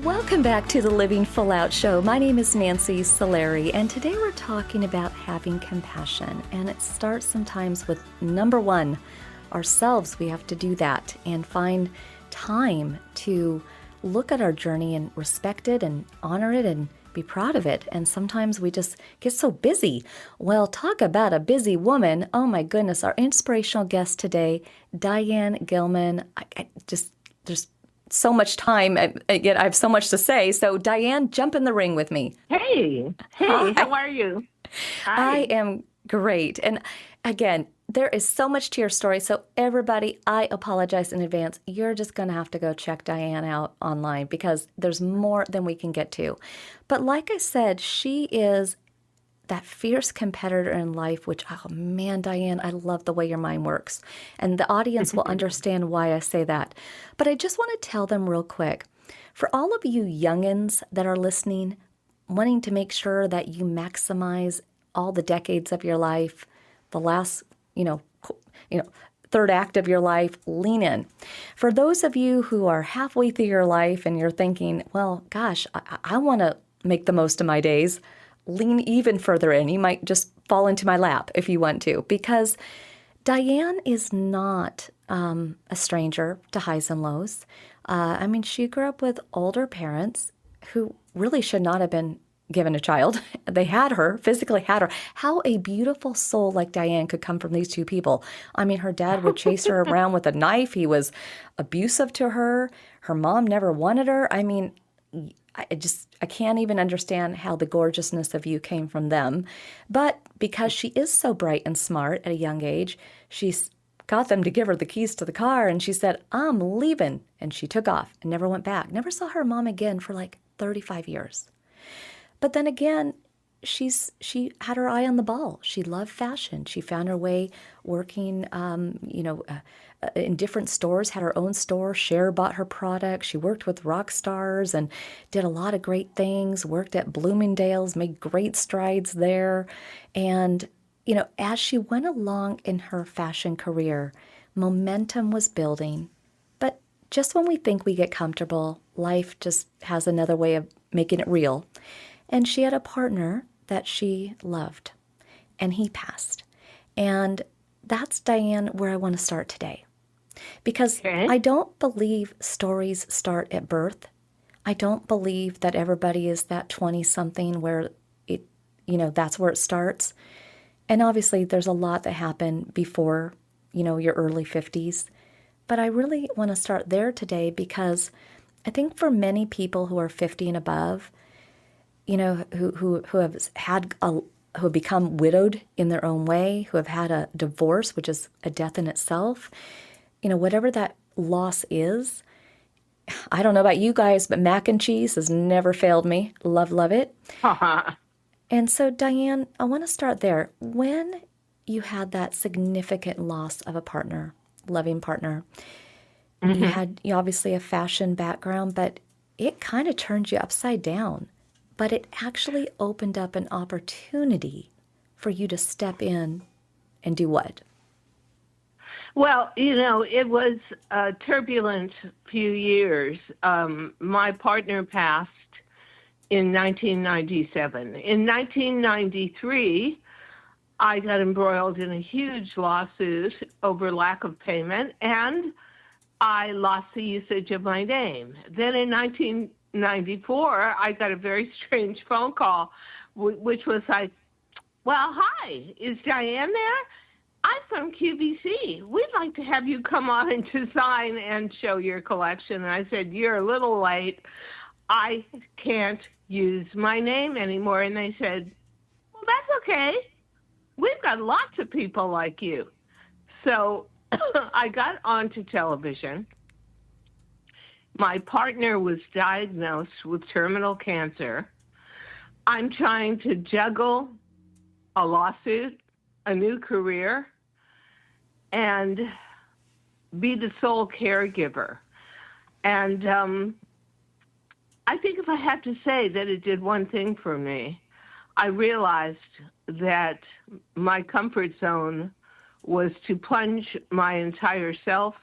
Welcome back to the Living Full Out Show. My name is Nancy Solari, and today we're talking about having compassion. And it starts sometimes with number one, ourselves. We have to do that and find time to look at our journey and respect it and honor it and be proud of it. And sometimes we just get so busy. Well, talk about a busy woman. Oh my goodness, our inspirational guest today, Diane Gilman. There's so much time. Again, I have so much to say. So Diane, jump in the ring with me. Hey, Hi. how are you? I Hi. am great. And again, there is so much to your story. So everybody, I apologize in advance. You're just going to have to go check Diane out online because there's more than we can get to. But like I said, she is that fierce competitor in life, which, oh man, Diane, I love the way your mind works. And the audience will understand why I say that. But I just want to tell them real quick, for all of you youngins that are listening, wanting to make sure that you maximize all the decades of your life, the last, third act of your life, lean in. For those of you who are halfway through your life and you're thinking, well, gosh, I want to make the most of my days, lean even further in. You might just fall into my lap if you want to, because Diane is not a stranger to highs and lows. She grew up with older parents who really should not have been given a child. They had her, physically had her. How a beautiful soul like Diane could come from these two people. Her dad would chase her around with a knife. He was abusive to her. Her mom never wanted her. I can't even understand how the gorgeousness of you came from them. But because she is so bright and smart at a young age, she's got them to give her the keys to the car, and she said, I'm leaving. And she took off and never went back. Never saw her mom again for like 35 years. But then again, she had her eye on the ball. She loved fashion. She found her way working, in different stores, had her own store. Cher bought her products. She worked with rock stars and did a lot of great things, worked at Bloomingdale's, made great strides there. And, as she went along in her fashion career, momentum was building. But just when we think we get comfortable, life just has another way of making it real. And she had a partner that she loved, and he passed. And that's, Diane, where I want to start today. Because Okay. I don't believe stories start at birth. I don't believe that everybody is that 20-something where that's where it starts. And obviously there's a lot that happened before, your early 50s. But I really want to start there today because I think for many people who are 50 and above, who have become widowed in their own way, who have had a divorce, which is a death in itself, whatever that loss is. I don't know about you guys, but mac and cheese has never failed me. Love it. And so, Diane, I want to start there. When you had that significant loss of a partner, loving partner, you had obviously a fashion background, but it kind of turned you upside down. But it actually opened up an opportunity for you to step in and do what? Well, it was a turbulent few years. My partner passed in 1997. In 1993, I got embroiled in a huge lawsuit over lack of payment, and I lost the usage of my name. Then in 1994, I got a very strange phone call, which was like, well, hi, is Diane there? I'm from QVC. We'd like to have you come on and design and show your collection. And I said, you're a little late. I can't use my name anymore. And they said, well, that's okay. We've got lots of people like you. So I got onto television. My partner was diagnosed with terminal cancer. I'm trying to juggle a lawsuit, a new career, and be the sole caregiver. And I think if I had to say that it did one thing for me, I realized that my comfort zone was to plunge my entire self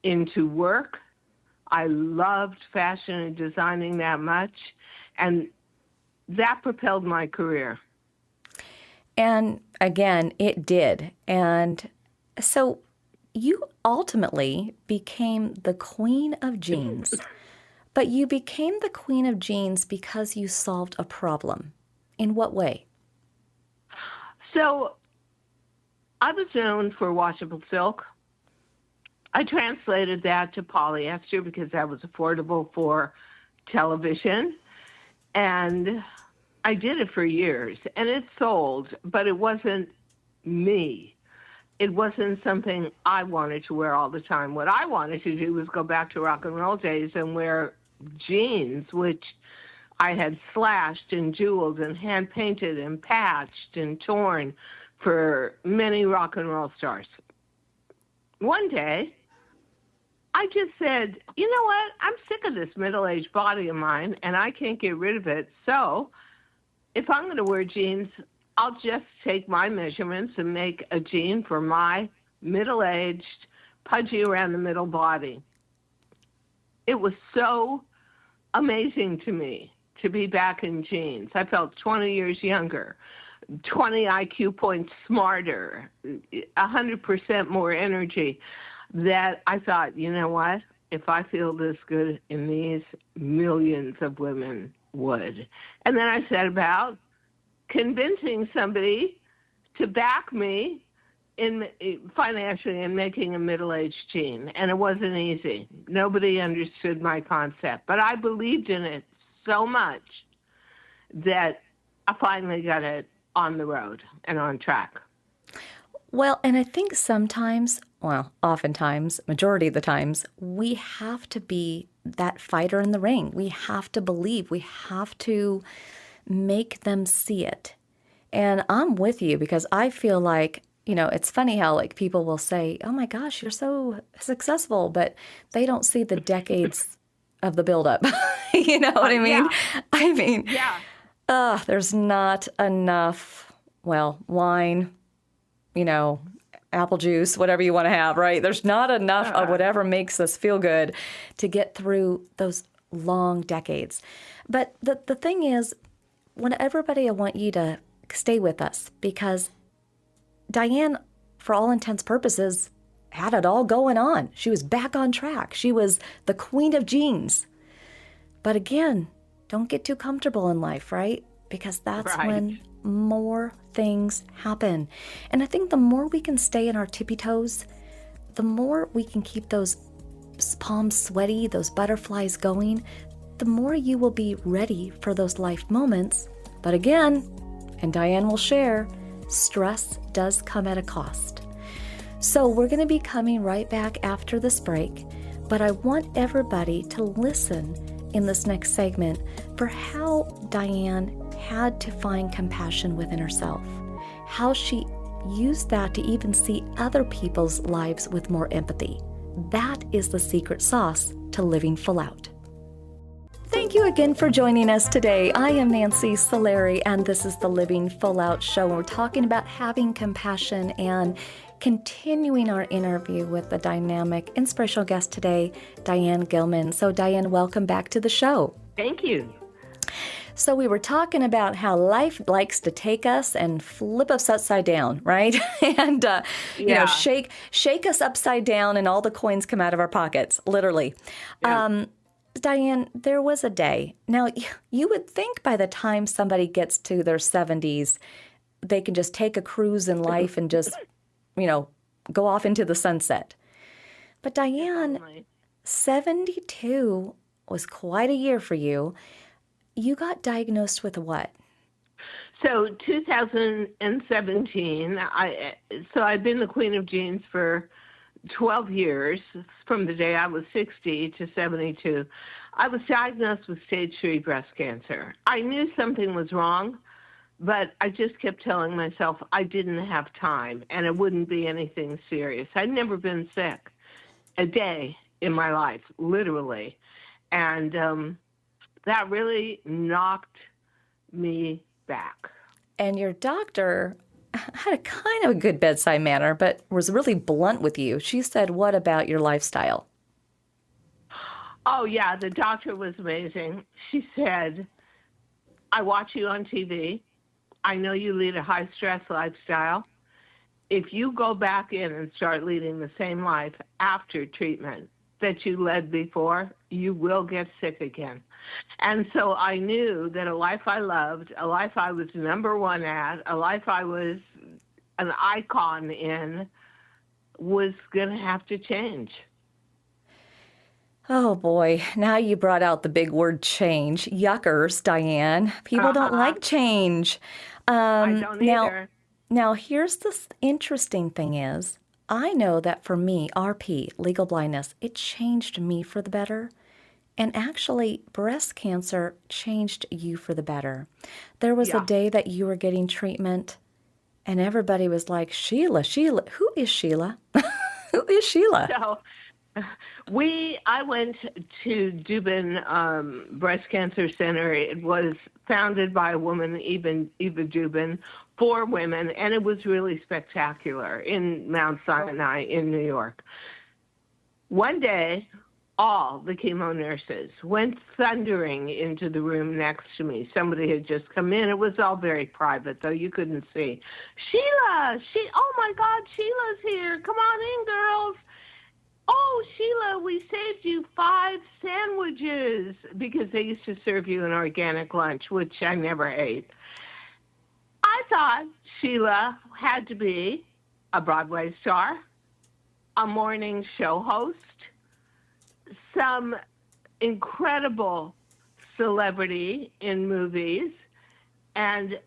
into work. I loved fashion and designing that much, and that propelled my career. And again, it did. And so you ultimately became the queen of jeans, but you became the queen of jeans because you solved a problem. In what way? So I was known for washable silk. I translated that to polyester because that was affordable for television. And I did it for years, and it sold, but it wasn't me. It wasn't something I wanted to wear all the time. What I wanted to do was go back to rock and roll days and wear jeans, which I had slashed and jeweled and hand painted and patched and torn for many rock and roll stars. One day, I just said, you know what? I'm sick of this middle-aged body of mine, and I can't get rid of it. So if I'm going to wear jeans, I'll just take my measurements and make a jean for my middle-aged, pudgy around the middle body. It was so amazing to me to be back in jeans. I felt 20 years younger, 20 IQ points smarter, 100% more energy, that I thought, you know what? If I feel this good in these, millions of women would. And then I set about convincing somebody to back me in financially in making a middle-aged jean, and it wasn't easy. Nobody understood my concept, but I believed in it so much that I finally got it on the road and on track. Well, and I think sometimes, well, oftentimes, majority of the times, we have to be that fighter in the ring. We have to believe. We have to make them see it. And I'm with you because I feel like, it's funny how like people will say, oh my gosh, you're so successful, but they don't see the decades of the buildup. You know what I mean? Yeah. I mean, Yeah. there's not enough, wine, apple juice, whatever you want to have, right? There's not enough of whatever makes us feel good to get through those long decades. But the thing is, everybody, I want you to stay with us because Diane, for all intents purposes, had it all going on. She was back on track. She was the queen of jeans. But again, don't get too comfortable in life, right? Because that's Right. when more things happen. And I think the more we can stay in our tippy toes, the more we can keep those palms sweaty, those butterflies going, the more you will be ready for those life moments. But again, and Diane will share, stress does come at a cost. So we're going to be coming right back after this break, but I want everybody to listen in this next segment for how Diane had to find compassion within herself, how she used that to even see other people's lives with more empathy. That is the secret sauce to living full out. Thank you again for joining us today. I am Nancy Solari, and this is the Living Full Out Show. We're talking about having compassion and continuing our interview with the dynamic, inspirational guest today, Diane Gilman. So, Diane, welcome back to the show. Thank you. So we were talking about how life likes to take us and flip us upside down, right? And, shake us upside down and all the coins come out of our pockets, literally. Yeah. Diane, there was a day. Now, you would think by the time somebody gets to their 70s, they can just take a cruise in life and just, go off into the sunset. But Diane, 72 was quite a year for you. You got diagnosed with what? So 2017, I've been the queen of jeans for 12 years, from the day I was 60 to 72. I was diagnosed with stage 3 breast cancer. I knew something was wrong, but I just kept telling myself I didn't have time and it wouldn't be anything serious. I'd never been sick a day in my life, literally. And that really knocked me back. And your doctor had a kind of a good bedside manner, but was really blunt with you. She said, what about your lifestyle? Oh, yeah, the doctor was amazing. She said, I watch you on TV. I know you lead a high stress lifestyle. If you go back in and start leading the same life after treatment that you led before, you will get sick again. And so I knew that a life I loved, a life I was number one at, a life I was an icon in, was going to have to change. Oh boy, now you brought out the big word change. Yuckers, Diane. People don't Uh-huh. like change. I don't Now, either. here's the interesting thing is, I know that for me, RP, legal blindness, it changed me for the better. And actually, breast cancer changed you for the better. There was a Yeah. day that you were getting treatment, and everybody was like, Sheila, Sheila, who is Sheila? Who is Sheila? So I went to Dubin Breast Cancer Center. It was founded by a woman, Eva Dubin, for women, and it was really spectacular in Mount Sinai in New York. One day, all the chemo nurses went thundering into the room next to me. Somebody had just come in. It was all very private, though you couldn't see. Sheila, oh my God, Sheila's here. Come on in, girls. Oh, Sheila, we saved you 5 sandwiches, because they used to serve you an organic lunch, which I never ate. I thought Sheila had to be a Broadway star, a morning show host, some incredible celebrity in movies. And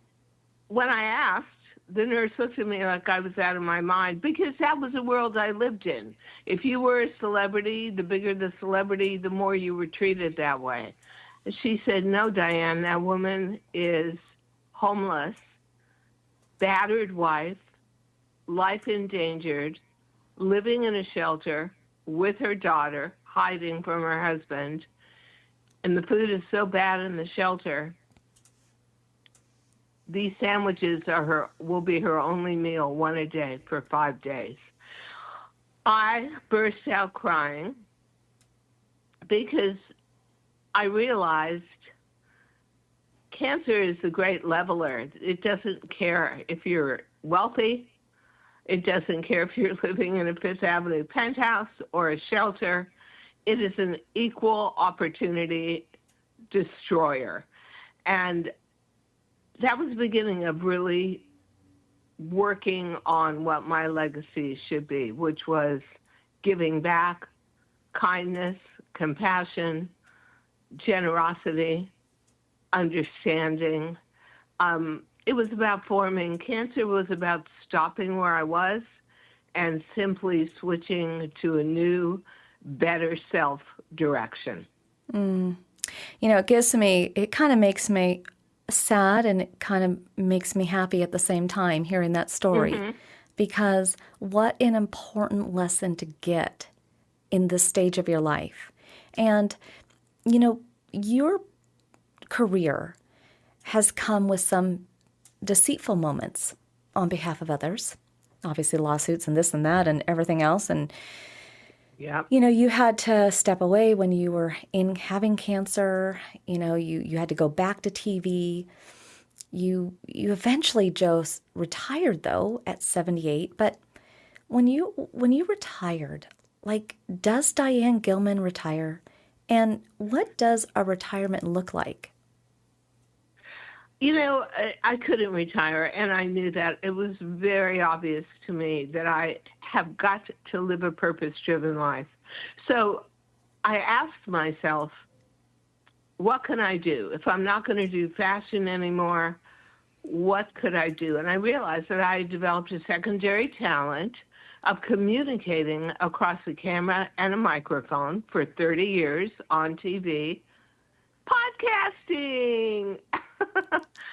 when I asked, the nurse looked at me like I was out of my mind, because that was the world I lived in. If you were a celebrity, the bigger the celebrity, the more you were treated that way. And she said, no, Diane, that woman is homeless, battered wife, life endangered, living in a shelter with her daughter, hiding from her husband. And the food is so bad in the shelter, these sandwiches will be her only meal, one a day for 5 days. I burst out crying because I realized cancer is the great leveler. It doesn't care if you're wealthy. It doesn't care if you're living in a Fifth Avenue penthouse or a shelter. It is an equal opportunity destroyer. And that was the beginning of really working on what my legacy should be, which was giving back, kindness, compassion, generosity, understanding. It was about forming. Cancer was about stopping where I was and simply switching to a new, better self direction. You know, it kind of makes me sad, and it kind of makes me happy at the same time hearing that story, Mm-hmm. because what an important lesson to get in this stage of your life. And, you know, your career has come with some deceitful moments on behalf of others, obviously lawsuits and this and that and everything else. And Yep. you know, you had to step away when you were having cancer. You know, you had to go back to TV. You eventually, Joe, retired though at 78. But when you retired, like, does Diane Gilman retire? And what does a retirement look like? You know, I couldn't retire, and I knew that. It was very obvious to me that I have got to live a purpose-driven life. So I asked myself, what can I do? If I'm not going to do fashion anymore, what could I do? And I realized that I developed a secondary talent of communicating across a camera and a microphone for 30 years on TV. Podcasting.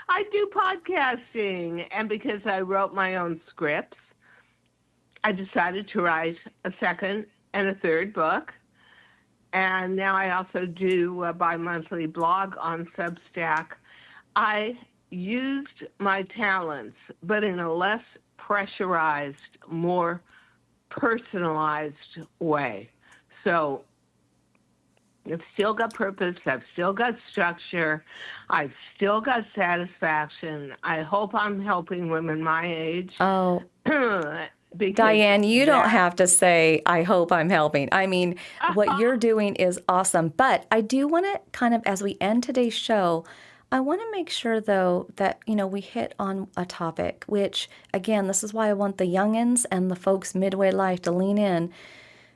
I do podcasting. And because I wrote my own scripts, I decided to write a second and a third book. And now I also do a bi-monthly blog on Substack. I used my talents, but in a less pressurized, more personalized way. So I've still got purpose. I've still got structure. I've still got satisfaction. I hope I'm helping women my age. Oh, Because Diane, you don't that, have to say, I hope I'm helping. I mean, what you're doing is awesome. But I do want to kind of, as we end today's show, I want to make sure, though, that, we hit on a topic, which, again, this is why I want the youngins and the folks midway life to lean in,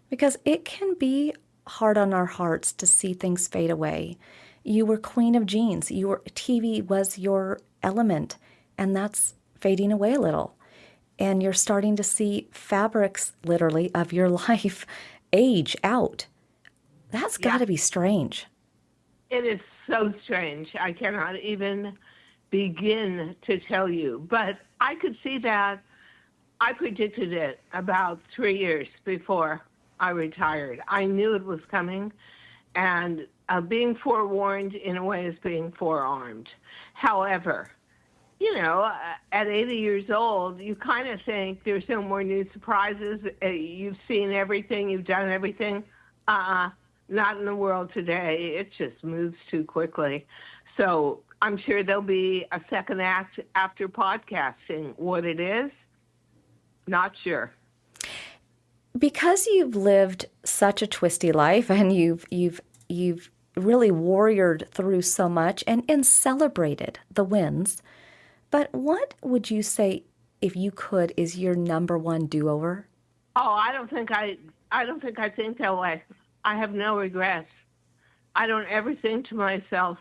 because it can be hard on our hearts to see things fade away. You were queen of jeans. TV was your element, and that's fading away a little. And you're starting to see fabrics, literally, of your life age out. That's got yeah, to be strange. it is so strange. I cannot even begin to tell you. But I could see that. I predicted it about 3 years before I retired. I knew it was coming, and being forewarned in a way is being forearmed. However, at 80 years old, you kind of think there's no more new surprises. You've seen everything. You've done everything. Not in the world today. It just moves too quickly. So I'm sure there'll be a second act after podcasting. What it is, not sure. Because you've lived such a twisty life, and you've really warriored through so much and celebrated the wins. But what would you say, if you could, is your number one do-over? Oh, I don't think I think that way. I have no regrets. I don't ever think to myself,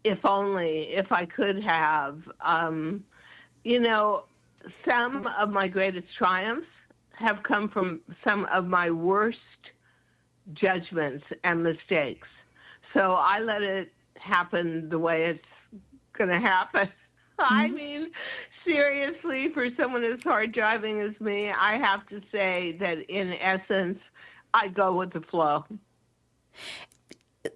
if only, if I could have. Some of my greatest triumphs have come from some of my worst judgments and mistakes. So I let it happen the way it's going to happen. I mean, seriously, for someone as hard driving as me, I have to say that in essence, I go with the flow.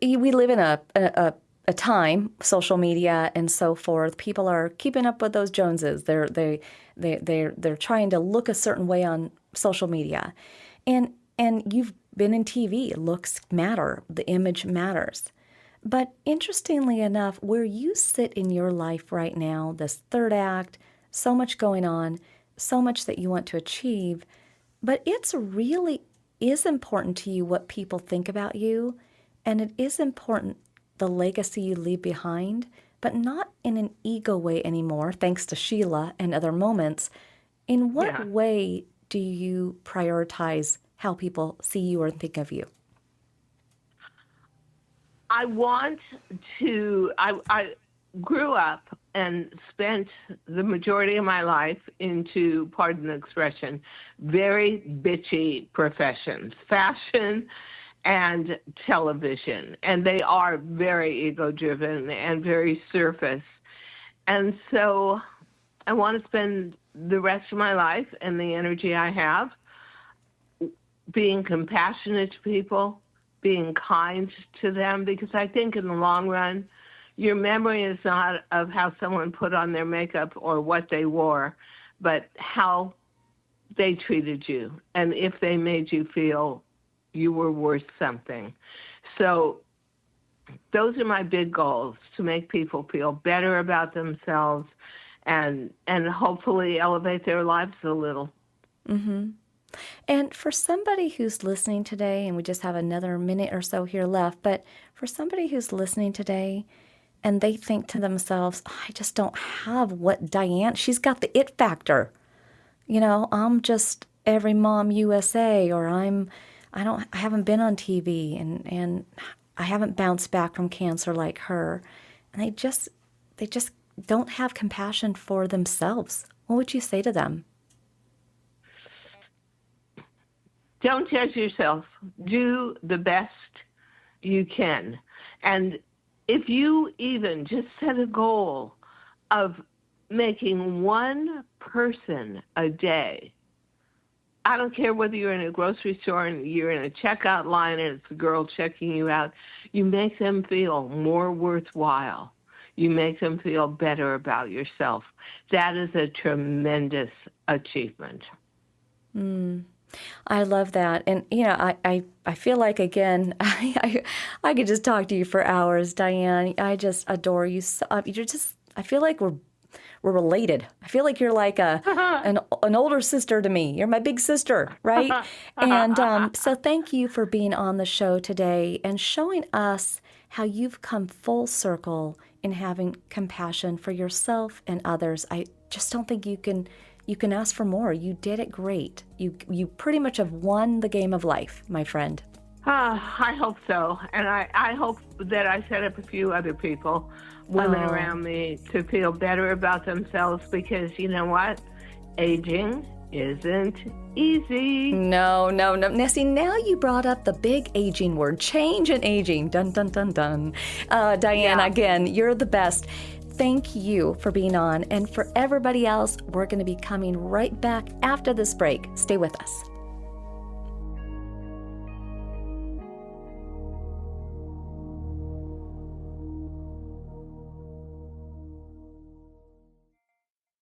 We live in a time, social media and so forth. People are keeping up with those Joneses. They're trying to look a certain way on social media, and you've been in TV. Looks matter. The image matters. But interestingly enough, where you sit in your life right now, this third act, so much going on, so much that you want to achieve, but it's really is important to you what people think about you, and it is important the legacy you leave behind, but not in an ego way anymore, thanks to Sheila and other moments. In what Yeah. way do you prioritize how people see you or think of you? I grew up and spent the majority of my life into, pardon the expression, very bitchy professions, fashion and television. And they are very ego-driven and very surface. And so I want to spend the rest of my life and the energy I have being compassionate to people, being kind to them, because I think in the long run, your memory is not of how someone put on their makeup or what they wore, but how they treated you and if they made you feel you were worth something. So those are my big goals, to make people feel better about themselves and hopefully elevate their lives a little. Mm-hmm. And for somebody who's listening today, and we just have another minute or so here left, but for somebody who's listening today and they think to themselves, I just don't have what Diane, she's got the it factor. I'm just every mom USA, or I haven't been on TV and I haven't bounced back from cancer like her. And they just don't have compassion for themselves. What would you say to them? Don't judge yourself. Do the best you can. And if you even just set a goal of making one person a day, I don't care whether you're in a grocery store and you're in a checkout line and it's a girl checking you out, you make them feel more worthwhile. You make them feel better about yourself. That is a tremendous achievement. I love that. And, I feel like, again, I could just talk to you for hours, Diane. I just adore you. I feel like we're related. I feel like you're like an older sister to me. You're my big sister, right? And so thank you for being on the show today and showing us how you've come full circle in having compassion for yourself and others. I just don't think you can ask for more. You did it great. You pretty much have won the game of life, my friend. I hope so. And I hope that I set up a few other people, women around me, to feel better about themselves, because you know what? Aging isn't easy. No. Nancy, now you brought up the big aging word, change and aging. Dun, dun, dun, dun. Diane, again, you're the best. Thank you for being on. And for everybody else, we're going to be coming right back after this break. Stay with us.